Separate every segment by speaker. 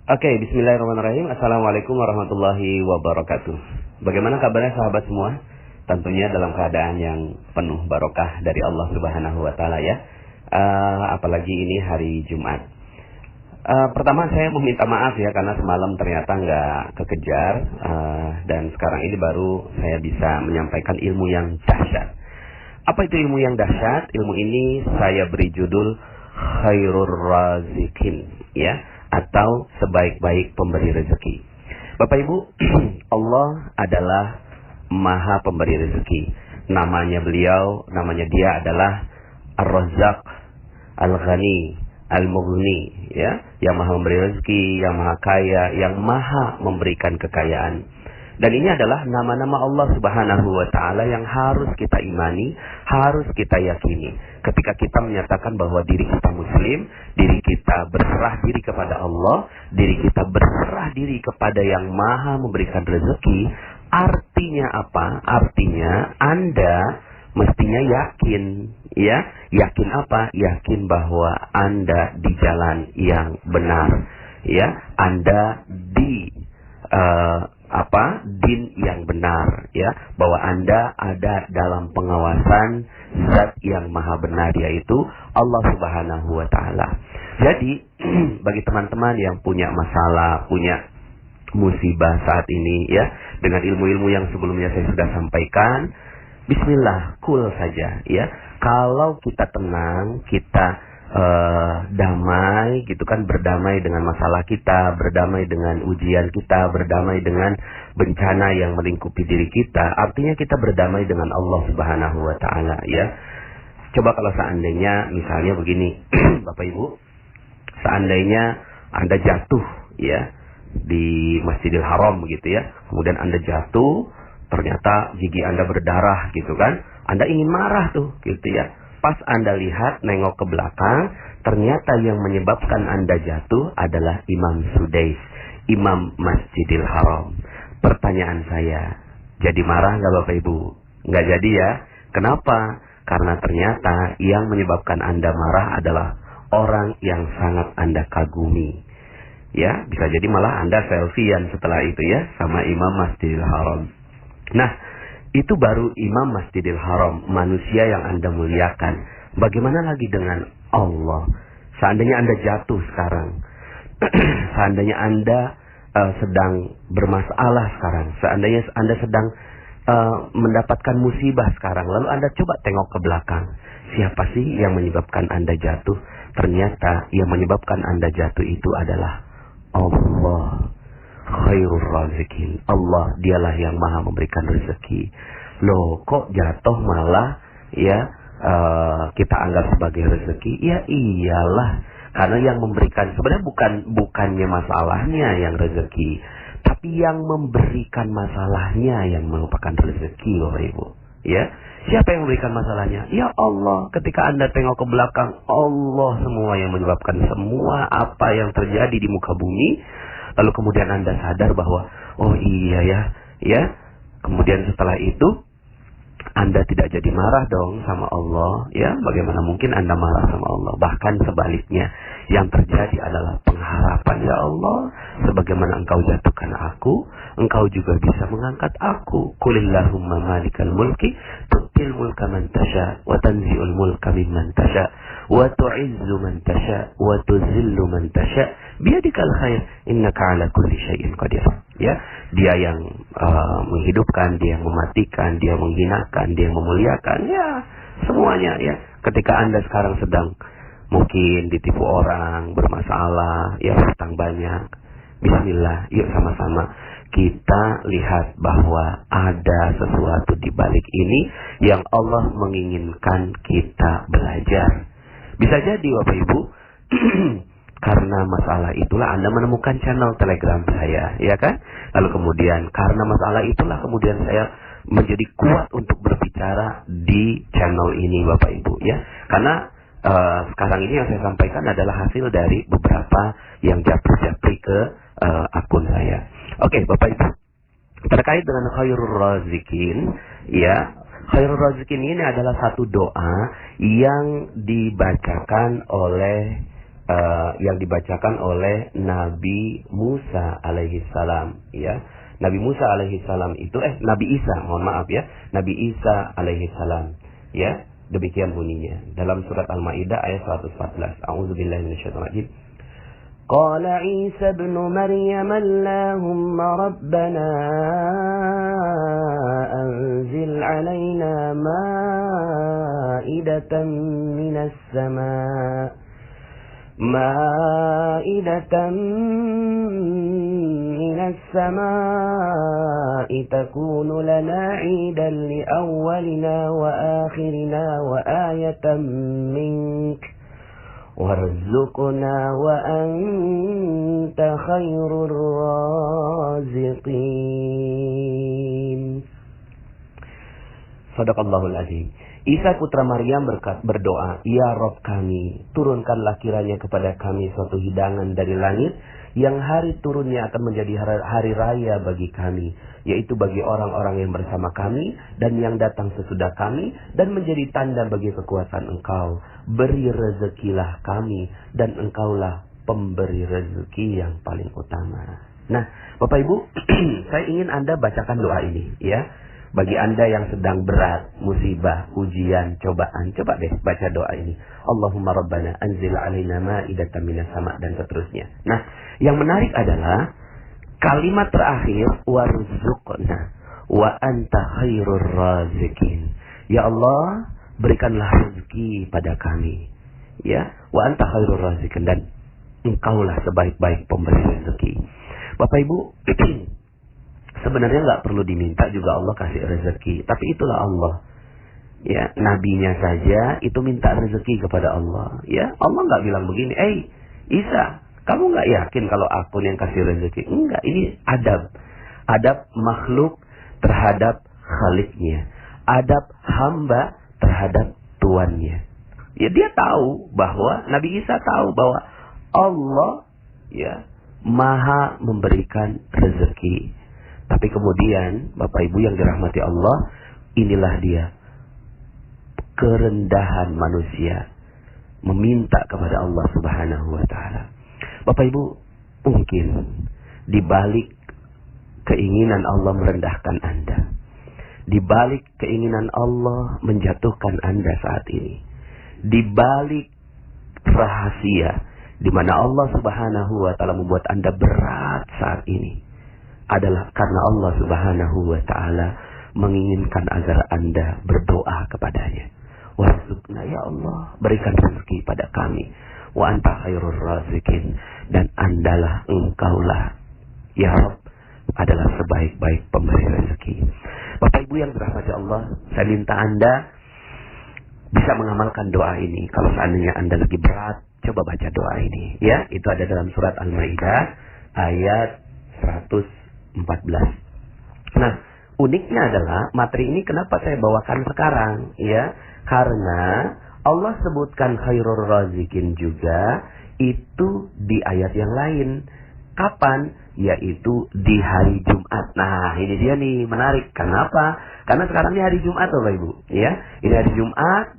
Speaker 1: Oke, bismillahirrahmanirrahim. Assalamualaikum warahmatullahi wabarakatuh. Bagaimana kabarnya sahabat semua? Tentunya dalam keadaan yang penuh barokah dari Allah Subhanahu wa taala ya. Apalagi ini hari Jumat. Pertama saya meminta maaf ya karena semalam ternyata nggak kekejar dan sekarang ini baru saya bisa menyampaikan ilmu yang dahsyat. Apa itu ilmu yang dahsyat? Ilmu ini saya beri judul Khairur Razikin ya, atau sebaik-baik pemberi rezeki. Bapak Ibu, Allah adalah Maha Pemberi rezeki. Namanya dia adalah Ar-Razzaq, Al-Ghani, Al-Mughni ya, yang Maha memberi rezeki, yang Maha kaya, yang Maha memberikan kekayaan. Dan ini adalah nama-nama Allah Subhanahu wa taala yang harus kita imani, harus kita yakini. Ketika kita menyatakan bahwa diri kita muslim, diri kita berserah diri kepada Allah, diri kita berserah diri kepada yang Maha memberikan rezeki, artinya apa? Artinya Anda mestinya yakin, ya. Yakin apa? Yakin bahwa Anda di jalan yang benar, ya. Anda di din yang benar ya, bahwa Anda ada dalam pengawasan zat yang maha benar, yaitu Allah Subhanahu wa taala. Jadi bagi teman-teman yang punya masalah, punya musibah saat ini ya, dengan ilmu-ilmu yang sebelumnya saya sudah sampaikan, bismillah, cool saja ya. Kalau kita tenang, kita damai gitu kan, berdamai dengan masalah kita, berdamai dengan ujian kita, berdamai dengan bencana yang melingkupi diri kita, artinya kita berdamai dengan Allah Subhanahu wa taala ya. Coba kalau seandainya misalnya begini Bapak Ibu, seandainya Anda jatuh ya di Masjidil Haram gitu ya, kemudian Anda jatuh, ternyata gigi Anda berdarah gitu kan, Anda ingin marah tuh gitu ya. Pas Anda lihat, nengok ke belakang, ternyata yang menyebabkan Anda jatuh adalah Imam Sudais, Imam Masjidil Haram. Pertanyaan saya, jadi marah nggak Bapak Ibu? Nggak jadi ya. Kenapa? Karena ternyata yang menyebabkan Anda marah adalah orang yang sangat Anda kagumi. Ya, bisa jadi malah Anda selfiean setelah itu ya, sama Imam Masjidil Haram. Nah, itu baru Imam Masjidil Haram, manusia yang Anda muliakan. Bagaimana lagi dengan Allah? Seandainya Anda jatuh sekarang, seandainya Anda sedang bermasalah sekarang, seandainya Anda sedang mendapatkan musibah sekarang, lalu Anda coba tengok ke belakang, siapa sih yang menyebabkan Anda jatuh? Ternyata yang menyebabkan Anda jatuh itu adalah Allah. Khairur Razikin, Allah dialah yang maha memberikan rezeki. Loh, kok jatuh malah ya kita anggap sebagai rezeki? Ya iyalah, karena yang memberikan sebenarnya bukannya masalahnya yang rezeki, tapi yang memberikan masalahnya yang merupakan rezeki Bapak Ibu. Ya, siapa yang memberikan masalahnya? Ya Allah. Ketika Anda tengok ke belakang, Allah semua yang menyebabkan semua apa yang terjadi di muka bumi. Lalu kemudian Anda sadar bahwa oh iya ya. Kemudian setelah itu Anda tidak jadi marah dong sama Allah ya. Bagaimana mungkin Anda marah sama Allah? Bahkan sebaliknya, yang terjadi adalah pengharapan, ya Allah, sebagaimana Engkau jatuhkan aku, Engkau juga bisa mengangkat aku. Qulillahumma malikal mulki tu'til mulka man tasha wa tanzi'ul mulka mimman tasha wa tu'izzu man tasha wa tuzillu man tasha biyadikal khair innaka ala kulli syai'in qadir. Ya, dia yang menghidupkan, dia yang mematikan, dia yang menghinakan, dia yang memuliakan, ya semuanya ya. Ketika Anda sekarang sedang mungkin ditipu orang, bermasalah, ya hutang banyak, bismillah, yuk sama-sama kita lihat bahwa ada sesuatu di balik ini yang Allah menginginkan kita belajar. Bisa jadi Bapak Ibu karena masalah itulah Anda menemukan channel Telegram saya, ya kan? Lalu kemudian karena masalah itulah kemudian saya menjadi kuat untuk berbicara di channel ini Bapak Ibu ya. Karena sekarang ini yang saya sampaikan adalah hasil dari beberapa yang japri-japri ke akun saya. Oke, Bapak Ibu, terkait dengan Khairur Razikin ya, Khairur Razikin ini adalah satu doa yang dibacakan oleh yang dibacakan oleh Nabi Musa alaihi salam, ya. Nabi Musa alaihi salam itu Nabi Isa, mohon maaf ya. Nabi Isa alaihi salam, ya. Demikian bunyinya dalam surat Al-Maidah ayat 114. A'udzubillahi minasyaitonir rajim. Qala Isa ibn Maryam Allahumma rabbana anzil 'alaina ma'idatan minas sama' مائدة من السماء تكون لنا عيدا لأولنا وآخرنا وآية منك وارزقنا وأنت خير الرازقين. Sadaqallahul azim. Isa putra Maryam berdoa, Ya Rabb kami, turunkanlah kiranya kepada kami suatu hidangan dari langit, yang hari turunnya akan menjadi hari raya bagi kami, yaitu bagi orang-orang yang bersama kami, dan yang datang sesudah kami, dan menjadi tanda bagi kekuasaan Engkau. Beri rezekilah kami, dan Engkaulah pemberi rezeki yang paling utama. Nah, Bapak Ibu, saya ingin Anda bacakan doa ini, ya. Bagi Anda yang sedang berat, musibah, ujian, cobaan, coba deh baca doa ini. Allahumma rabbana anzil alaina ma'idatan minas sama' dan seterusnya. Nah, yang menarik adalah kalimat terakhir warzuqna wa anta khairur razikin. Ya Allah, berikanlah rezeki pada kami. Ya, wa anta khairur razikin, dan Engkaulah sebaik-baik pemberi rezeki. Bapak Ibu, sebenarnya nggak perlu diminta juga Allah kasih rezeki, tapi itulah Allah. Ya, nabinya saja itu minta rezeki kepada Allah. Ya, Allah nggak bilang begini, Isa, kamu nggak yakin kalau aku yang kasih rezeki? Enggak, ini adab makhluk terhadap Khaliknya, adab hamba terhadap Tuannya. Ya, dia tahu bahwa Nabi Isa tahu bahwa Allah ya maha memberikan rezeki. Tapi kemudian, Bapak Ibu yang dirahmati Allah, inilah dia kerendahan manusia meminta kepada Allah Subhanahu wa taala. Bapak Ibu, mungkin di balik keinginan Allah merendahkan Anda, di balik keinginan Allah menjatuhkan Anda saat ini, di balik rahasia di mana Allah Subhanahu wa taala membuat Anda berat saat ini, adalah karena Allah Subhanahu wa taala menginginkan agar Anda berdoa kepadanya. Warzuqna, ya Allah, berikan rezeki pada kami. Wa anta khairur razikin, dan Andalah, Engkaulah ya Rabb adalah sebaik-baik pemberi rezeki. Bapak Ibu yang dirahmati Allah, saya minta Anda bisa mengamalkan doa ini. Kalau seandainya Anda lagi berat, coba baca doa ini, ya. Itu ada dalam surat Al-Maidah ayat 114. Nah, uniknya adalah materi ini kenapa saya bawakan sekarang, ya? Karena Allah sebutkan khairur razikin juga itu di ayat yang lain. Kapan? Yaitu di hari Jumat. Nah, ini dia nih, menarik. Kenapa? Karena sekarang ini hari Jumat, Bapak Ibu, ya. Ini hari Jumat.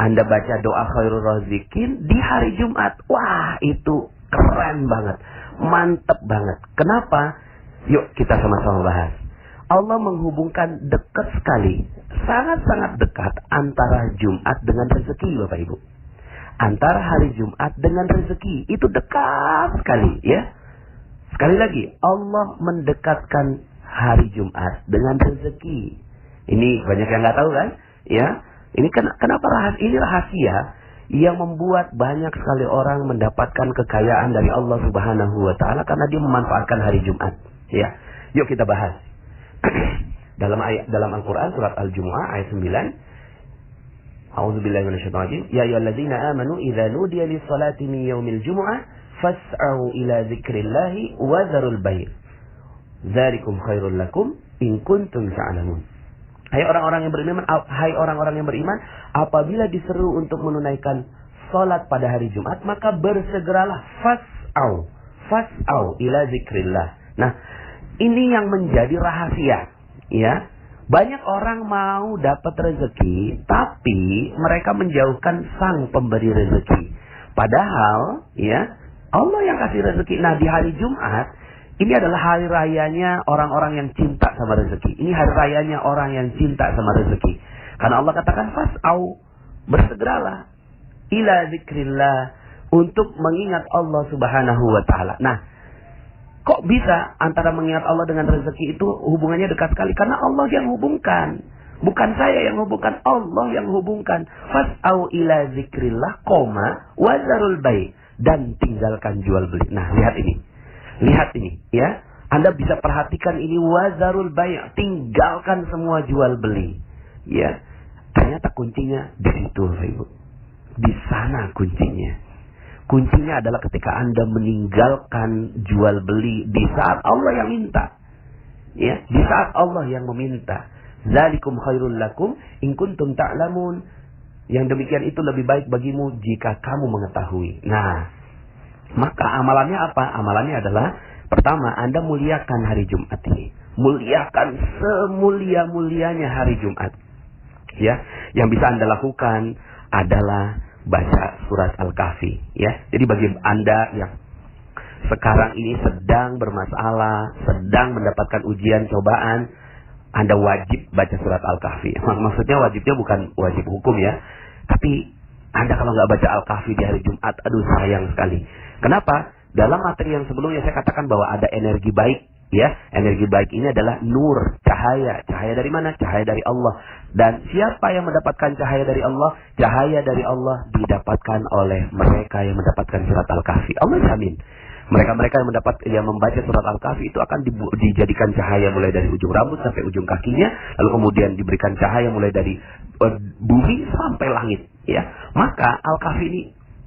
Speaker 1: Anda baca doa khairur razikin di hari Jumat. Wah, itu keren banget. Mantep banget. Kenapa? Yuk kita sama-sama bahas. Allah menghubungkan dekat sekali, sangat-sangat dekat antara Jumat dengan rezeki, Bapak Ibu. Antara hari Jumat dengan rezeki itu dekat sekali, ya. Sekali lagi, Allah mendekatkan hari Jumat dengan rezeki. Ini banyak yang nggak tahu kan, ya. Ini kenapa ini rahasia yang membuat banyak sekali orang mendapatkan kekayaan dari Allah Subhanahu wa taala karena dia memanfaatkan hari Jumat, ya. Yuk kita bahas. dalam Al-Qur'an surat Al-Jumu'ah ayat 9. A'udzubillahi minasyaitonir rajim. Ya ayyuhalladzina amanu idza nudiya lis-salati min yaumil jumu'ah fas'au ila dzikrillahi wa dzarul bai'. Dzalikum khairul lakum in kuntum ta'lamun. Hai orang-orang yang beriman, apabila diseru untuk menunaikan salat pada hari Jumat, maka bersegeralah, fas'au ila dzikrillah. Nah, ini yang menjadi rahasia, ya. Banyak orang mau dapat rezeki, tapi mereka menjauhkan sang pemberi rezeki. Padahal ya Allah yang kasih rezeki. Nah, di hari Jumat ini adalah hari rayanya orang-orang yang cinta sama rezeki. Ini hari rayanya orang yang cinta sama rezeki. Karena Allah katakan fas'au, bersegeralah ila zikrillah, untuk mengingat Allah Subhanahu wa taala. Nah, kok bisa antara mengingat Allah dengan rezeki itu hubungannya dekat sekali? Karena Allah yang hubungkan. Bukan saya yang hubungkan, Allah yang hubungkan. Fas'au ila zikrillah, wazarul bai', dan tinggalkan jual beli. Nah, lihat ini ya. Anda bisa perhatikan ini, wazarul bai', tinggalkan semua jual beli. Ya. Ternyata kuncinya di situ, Ibu. Di sana kuncinya. Kuncinya adalah ketika Anda meninggalkan jual beli di saat Allah yang minta. Ya, di saat Allah yang meminta. Zalikum khairul lakum in kuntum ta'lamun. Yang demikian itu lebih baik bagimu jika kamu mengetahui. Nah, maka amalannya apa? Amalannya adalah pertama, Anda muliakan hari Jumat ini. Muliakan semulia-mulianya hari Jumat. Ya, yang bisa Anda lakukan adalah baca surat Al-Kahfi, ya. Jadi bagi Anda yang sekarang ini sedang bermasalah, sedang mendapatkan ujian, cobaan, Anda wajib baca surat Al-Kahfi. Maksudnya wajibnya bukan wajib hukum ya. Tapi Anda kalau nggak baca Al-Kahfi di hari Jumat, aduh sayang sekali. Kenapa? Dalam materi yang sebelumnya saya katakan bahwa ada energi baik. Ya, energi baik ini adalah nur, cahaya. Cahaya dari mana? Cahaya dari Allah. Dan siapa yang mendapatkan cahaya dari Allah? Cahaya dari Allah didapatkan oleh mereka yang mendapatkan surat Al-Kahfi. Allah jamin. Mereka-mereka yang membaca surat Al-Kahfi itu akan dijadikan cahaya mulai dari ujung rambut sampai ujung kakinya, lalu kemudian diberikan cahaya mulai dari bumi sampai langit. Ya, maka Al-Kahfi ini,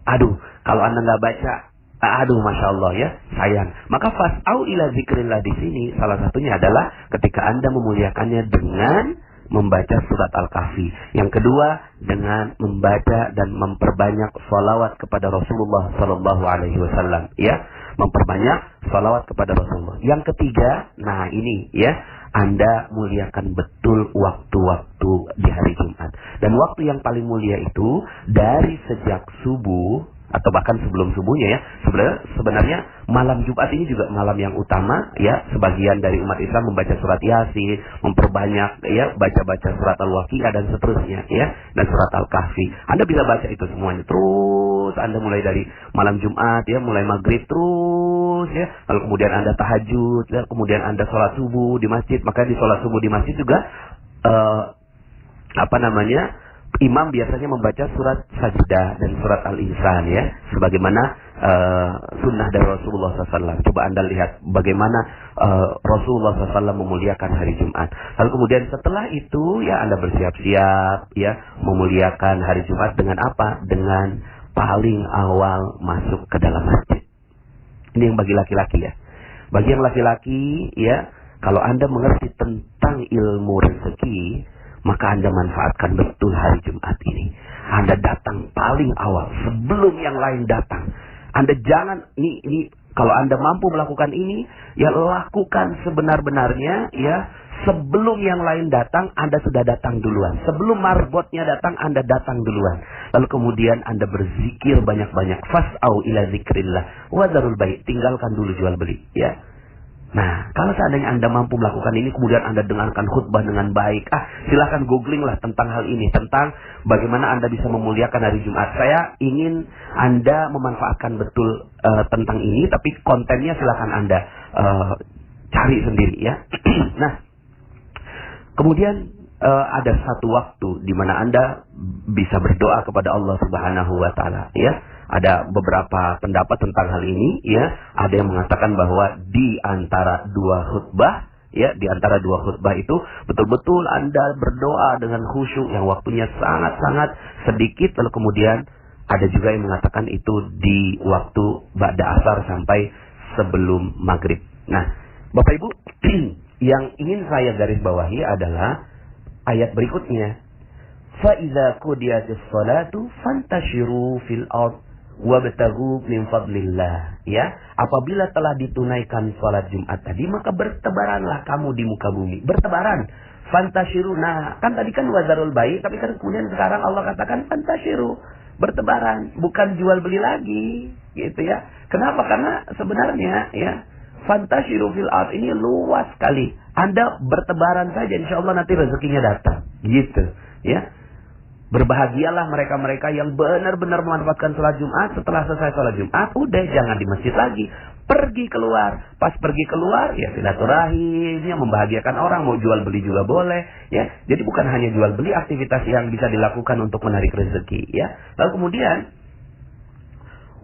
Speaker 1: aduh, kalau Anda nggak baca, aduh, masya Allah ya, sayang. Maka fas'au ila zikrillah di sini salah satunya adalah ketika Anda memuliakannya dengan membaca surat Al-Kahfi. Yang kedua, dengan membaca dan memperbanyak salawat kepada Rasulullah Sallallahu Alaihi Wasallam. Ya, memperbanyak salawat kepada Rasulullah. Yang ketiga, nah ini ya, Anda muliakan betul waktu-waktu di hari Jumat. Dan waktu yang paling mulia itu dari sejak subuh atau bahkan sebelum subuhnya ya. Sebenarnya malam Jumat ini juga malam yang utama ya. Sebagian dari umat Islam membaca surat Yasin, memperbanyak ya, baca-baca surat Al-Waqiah dan seterusnya ya, dan surat Al-Kahfi. Anda bisa baca itu semuanya terus. Anda mulai dari malam Jumat ya, mulai maghrib terus ya, lalu kemudian Anda tahajud ya, kemudian Anda sholat subuh di masjid. Maka di sholat subuh di masjid juga imam biasanya membaca surat Sajdah dan surat Al-Insan ya, sebagaimana sunnah dari Rasulullah SAW. Coba Anda lihat bagaimana Rasulullah SAW memuliakan hari Jumat. Lalu kemudian setelah itu ya, Anda bersiap-siap ya, memuliakan hari Jumat dengan apa? Dengan paling awal masuk ke dalam masjid. Ini yang bagi laki-laki ya. Bagi yang laki-laki ya, kalau Anda mengerti tentang ilmu rezeki, maka Anda manfaatkan betul hari Jumat ini. Anda datang paling awal sebelum yang lain datang. Anda jangan ini kalau Anda mampu melakukan ini, ya lakukan sebenar-benarnya ya. Sebelum yang lain datang, Anda sudah datang duluan. Sebelum marbotnya datang, Anda datang duluan. Lalu kemudian Anda berzikir banyak-banyak. Fas'au ila zikrillah wazarul bai', tinggalkan dulu jual beli ya. Nah, kalau seandainya Anda mampu melakukan ini, kemudian Anda dengarkan khutbah dengan baik, silakan googling lah tentang hal ini, tentang bagaimana Anda bisa memuliakan hari Jumat. Saya ingin Anda memanfaatkan betul tentang ini, tapi kontennya silakan Anda cari sendiri ya. Nah, kemudian ada satu waktu di mana Anda bisa berdoa kepada Allah Subhanahu wa taala ya. Ada beberapa pendapat tentang hal ini ya. Ada yang mengatakan bahwa di antara dua khutbah ya, di antara dua khutbah itu betul-betul Anda berdoa dengan khusyuk yang waktunya sangat-sangat sedikit. Lalu kemudian ada juga yang mengatakan itu di waktu ba'da asar sampai sebelum maghrib. Nah, Bapak Ibu, yang ingin saya garis bawahi adalah ayat berikutnya. Fa idza qudiyatis salatu fantashiru fil ard wabtaghu min fadlillah ya. Apabila telah ditunaikan salat Jumat tadi, maka bertebaranlah kamu di muka bumi. Bertebaran. Fantashiru. Nah, kan tadi kan wazarul bai', tapi kan kemudian sekarang Allah katakan fantashiru. bertebaran, bukan jual beli lagi, gitu ya. Kenapa? Karena sebenarnya ya, fantasyiru fil ard ini luas sekali. Anda bertebaran saja, insya Allah nanti rezekinya datang, gitu ya. Berbahagialah mereka-mereka yang benar-benar memanfaatkan sholat Jumat. Setelah selesai sholat Jumat, udah jangan di masjid lagi, pergi keluar. Pas pergi keluar, ya silaturahim, ya membahagiakan orang, mau jual beli juga boleh, ya. Jadi bukan hanya jual beli, aktivitas yang bisa dilakukan untuk menarik rezeki, ya. Lalu kemudian,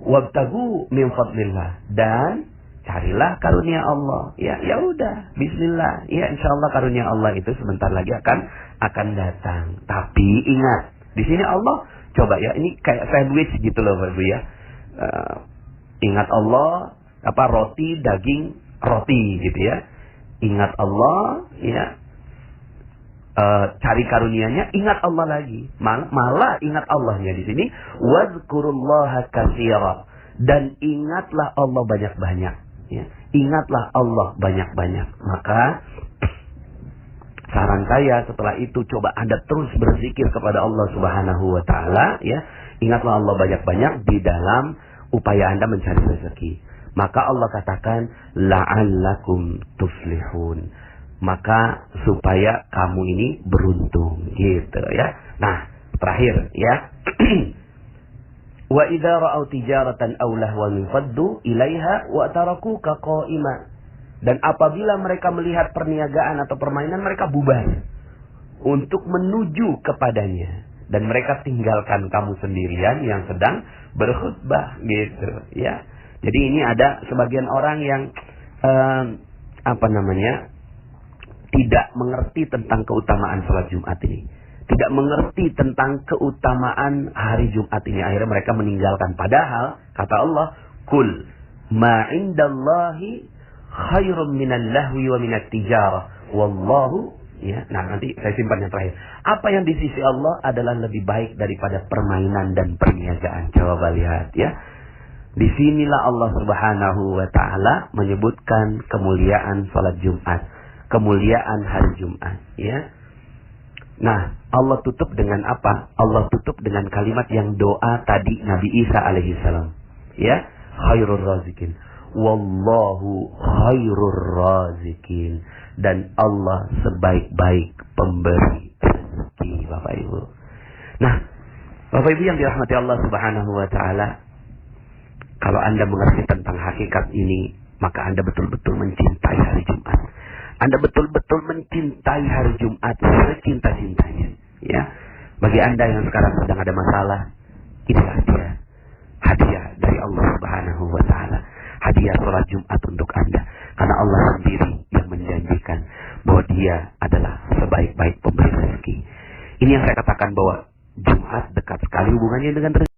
Speaker 1: wabtagu min fadlillah, dan carilah karunia Allah. Ya, ya udah, bismillah. Ya, insyaallah karunia Allah itu sebentar lagi akan datang. Tapi ingat, di sini Allah coba ya, ini kayak sandwich gitu loh Bapak Ibu ya. Ingat Allah, roti, daging, roti gitu ya. Ingat Allah, ya. Cari karunianya, ingat Allah lagi. Malah ingat Allahnya di sini, wazkurullaha katsira, dan ingatlah Allah banyak-banyak. Ya. Ingatlah Allah banyak-banyak. Maka saran saya setelah itu, coba Anda terus berzikir kepada Allah Subhanahu wa taala, ya. Ingatlah Allah banyak-banyak di dalam upaya Anda mencari rezeki. Maka Allah katakan la'allakum tuflihun. Maka supaya kamu ini beruntung, gitu ya. Nah, terakhir ya. Wa idza ra'au tijaratan aw lahwan faddu ilaiha wa tarakuka qa'ima. Dan apabila mereka melihat perniagaan atau permainan, mereka bubar untuk menuju kepadanya, dan mereka tinggalkan kamu sendirian yang sedang berkhutbah, gitu ya. Jadi ini ada sebagian orang yang tidak mengerti tentang keutamaan salat Jumat ini. Tidak mengerti tentang keutamaan hari Jumat ini. Akhirnya mereka meninggalkan. Padahal, kata Allah, Kul ma indallahi khairum minal lahwi wa minat tijarah. Wallahu, ya. Nah, nanti saya simpan yang terakhir. Apa yang di sisi Allah adalah lebih baik daripada permainan dan perniagaan. Coba lihat, ya. Disinilah Allah Subhanahu wa ta'ala menyebutkan kemuliaan salat Jumat. Kemuliaan hari Jumat, ya. Nah, Allah tutup dengan apa? Allah tutup dengan kalimat yang doa tadi Nabi Isa alaihissalam. Ya, khairur razikin. Wallahu khairur razikin. Dan Allah sebaik-baik pemberi rezeki, Bapak Ibu. Nah, Bapak Ibu yang dirahmati Allah Subhanahu wa ta'ala, kalau Anda mengerti tentang hakikat ini, maka Anda betul-betul mencintai hari Jumat. Anda betul-betul mencintai hari Jumat secinta-cintanya. Ya, bagi Anda yang sekarang sedang ada masalah, inilah dia hadiah dari Allah Subhanahu wa ta'ala. Hadiah sholat Jumat untuk Anda. Karena Allah sendiri yang menjanjikan bahwa Dia adalah sebaik-baik pemberi rezeki. Ini yang saya katakan bahwa Jumat dekat sekali hubungannya dengan rezeki.